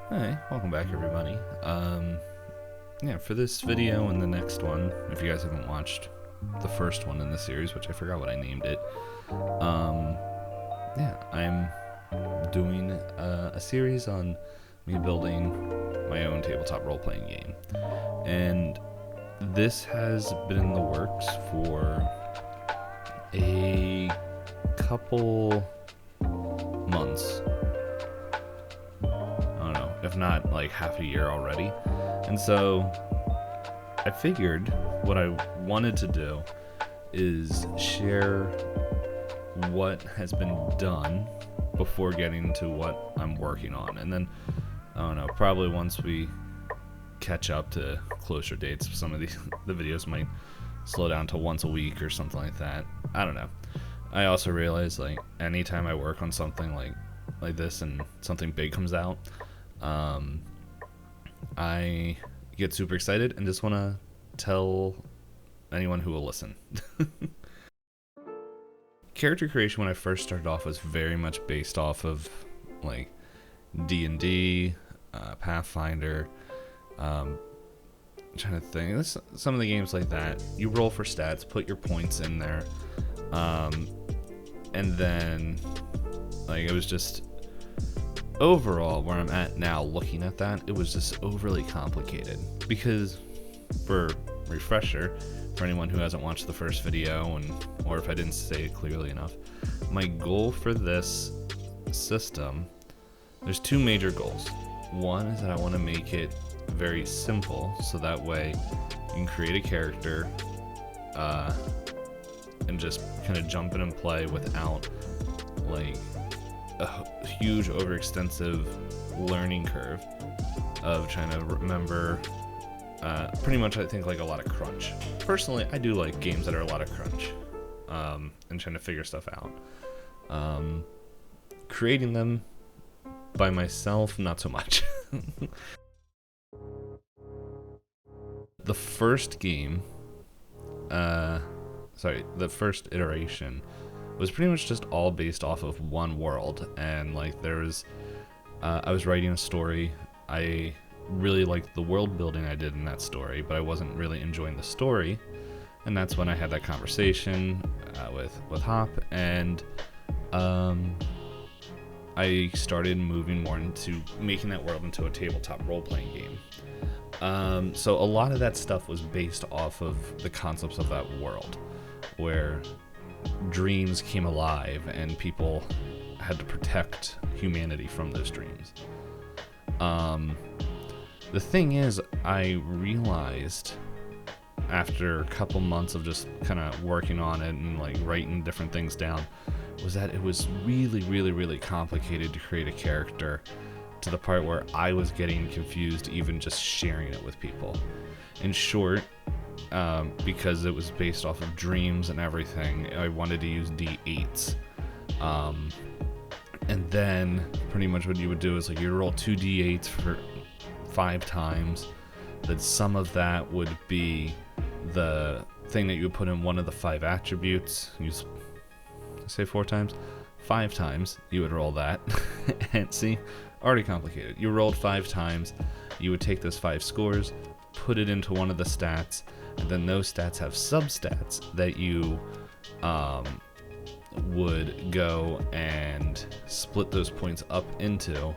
Hey, welcome back everybody. Yeah, for this video and the next one, if you guys haven't watched the first one in the series, which I forgot what I named it, yeah, I'm doing a series on me building my own tabletop role-playing game. And this has been in the works for a couple months. If not like half a year already. And so I figured what I wanted to do is share what has been done before getting to what I'm working on. And then, I don't know, probably once we catch up to closer dates, some of the videos might slow down to once a week or something like that. I don't know. I also realize, like, anytime I work on something like this and something big comes out, I get super excited and just want to tell anyone who will listen. Character creation when I first started off was very much based off of like D&D, Pathfinder, I'm trying to think, some of the games like that. You roll for stats, put your points in there, and then like it was just overall, where I'm at now looking at that, it was just overly complicated. Because, for refresher, for anyone who hasn't watched the first video, or if I didn't say it clearly enough, my goal for this system, there's two major goals. One is that I want to make it very simple, so that way you can create a character and just kind of jump in and play without like a huge overextensive learning curve of trying to remember pretty much I think like a lot of crunch. Personally, I do like games that are a lot of crunch and trying to figure stuff out. Creating them by myself, not so much. The first game, the first iteration was pretty much just all based off of one world, and like there was I was writing a story. I really liked the world building I did in that story, but I wasn't really enjoying the story, and that's when I had that conversation with Hop, and I started moving more into making that world into a tabletop role-playing game. So a lot of that stuff was based off of the concepts of that world, where dreams came alive and people had to protect humanity from those dreams. The thing is, I realized after a couple months of just kind of working on it and like writing different things down, was that it was really complicated to create a character, to the part where I was getting confused even just sharing it with people. In short, because it was based off of dreams and everything, I wanted to use D8s. And then pretty much what you would do is like you roll 2 D8s for 5 times. Then some of that would be the thing that you would put in one of the 5 attributes. You say 4 times? 5 times you would roll that. And see, already complicated. You rolled 5 times. You would take those 5 scores, put it into one of the stats, and then those stats have substats that you would go and split those points up into,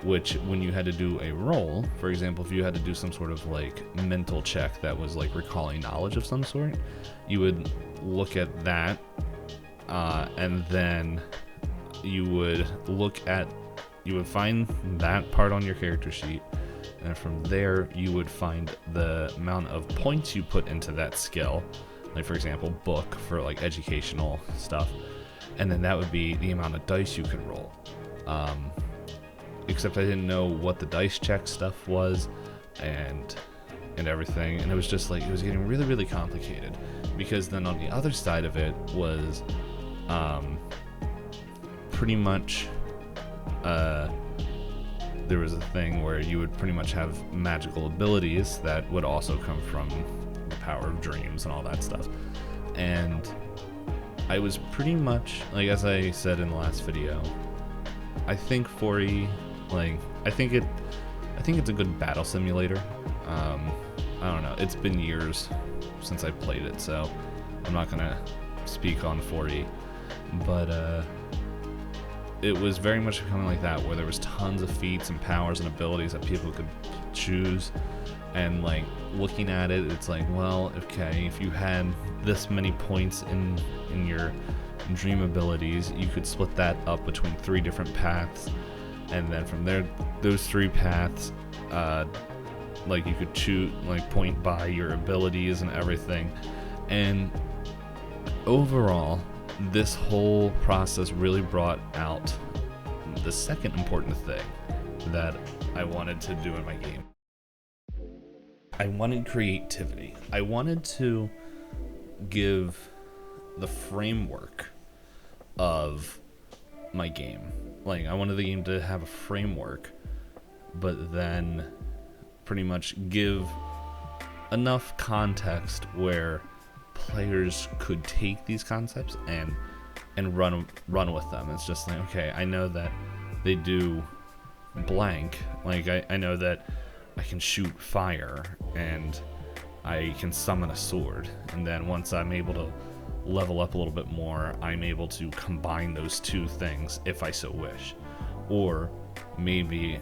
which when you had to do a roll, for example, if you had to do some sort of like mental check that was like recalling knowledge of some sort, you would look at that and then you would find that part on your character sheet, and from there you would find the amount of points you put into that skill, like for example book for like educational stuff, and then that would be the amount of dice you could roll. Except I didn't know what the dice check stuff was and everything, and it was just like it was getting really complicated, because then on the other side of it was pretty much there was a thing where you would pretty much have magical abilities that would also come from the power of dreams and all that stuff. And I was pretty much, like as I said in the last video, I think 4E Like, I think it's a good battle simulator. I don't know. It's been years since I played it, so I'm not gonna speak on 4E. But it was very much becoming like that, where there was tons of feats and powers and abilities that people could choose. And like looking at it, it's like, well, okay, if you had this many points in your dream abilities, you could split that up between 3 different paths, and then from there, those 3 paths, like you could choose, like point by your abilities and everything. And overall, this whole process really brought out the second important thing that I wanted to do in my game. I wanted creativity. I wanted to give the framework of my game. Like, I wanted the game to have a framework, but then pretty much give enough context where players could take these concepts and run with them. It's just like, okay, I know that they do blank. Like, I know that I can shoot fire and I can summon a sword, and then once I'm able to level up a little bit more, I'm able to combine those 2 things if I so wish. Or maybe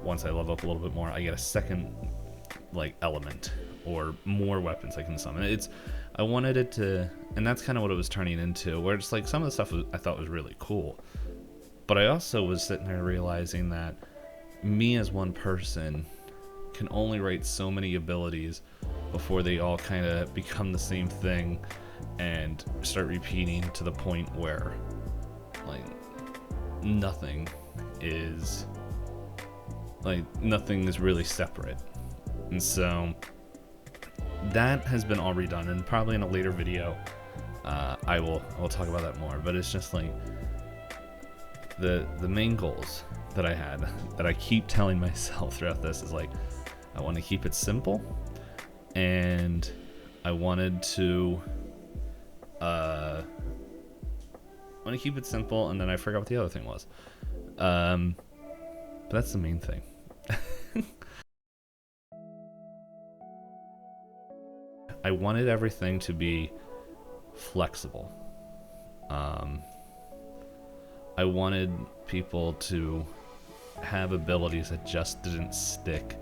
once I level up a little bit more, I get a second like element or more weapons I can summon. I wanted it to, and that's kind of what it was turning into, where it's like some of the stuff I thought was really cool, but I also was sitting there realizing that me as one person can only write so many abilities before they all kind of become the same thing and start repeating to the point where like nothing is really separate. And so that has been all redone, and probably in a later video I will talk about that more. But it's just like the main goals that I had, that I keep telling myself throughout this, is like, I want to keep it simple, and I wanted to keep it simple, and then I forgot what the other thing was. But that's the main thing. I wanted everything to be flexible. I wanted people to have abilities that just didn't stick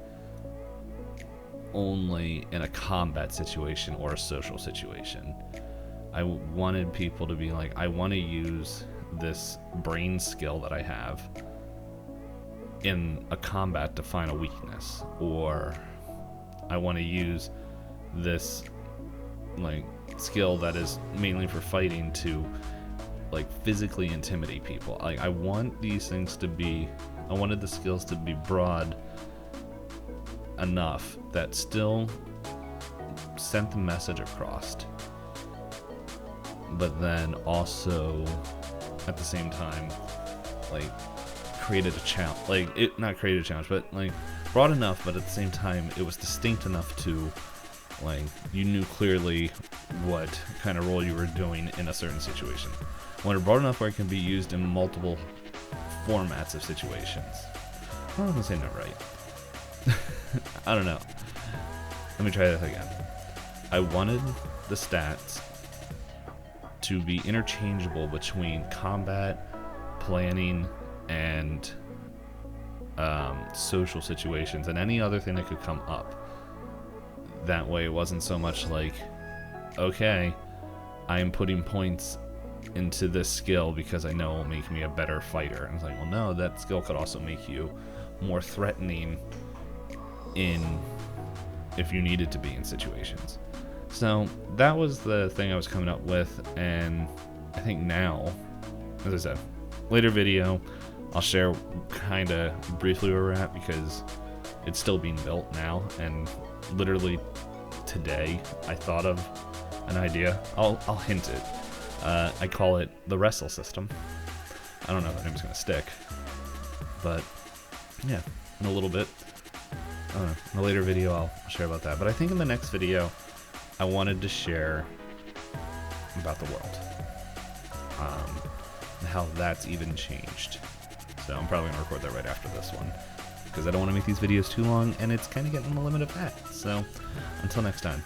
only in a combat situation or a social situation. I wanted people to be like, I want to use this brain skill that I have in a combat to find a weakness, or I want to use this like skill that is mainly for fighting to like physically intimidate people. I want these things to be, I wanted the skills to be broad enough that still sent the message across, but then also at the same time like created a challenge, like it not created a challenge, but like broad enough, but at the same time it was distinct enough to like you knew clearly what kind of role you were doing in a certain situation. When it's broad enough where it can be used in multiple formats of situations. I'm not gonna say that right. I don't know. Let me try that again. I wanted the stats to be interchangeable between combat, planning, and social situations, and any other thing that could come up. That way it wasn't so much like, okay, I am putting points into this skill because I know it will make me a better fighter. And it's like, well, no, that skill could also make you more threatening if you needed to be in situations. So that was the thing I was coming up with, and I think now, as I said, later video, I'll share kind of briefly where we're at, because it's still being built now, and literally today I thought of an idea. I'll hint it. I call it the wrestle system. I don't know if that name's gonna stick, but yeah, in a little bit. I don't know. In a later video, I'll share about that. But I think in the next video, I wanted to share about the world, and how that's even changed. So I'm probably going to record that right after this one, because I don't want to make these videos too long, and it's kind of getting on the limit of that. So until next time.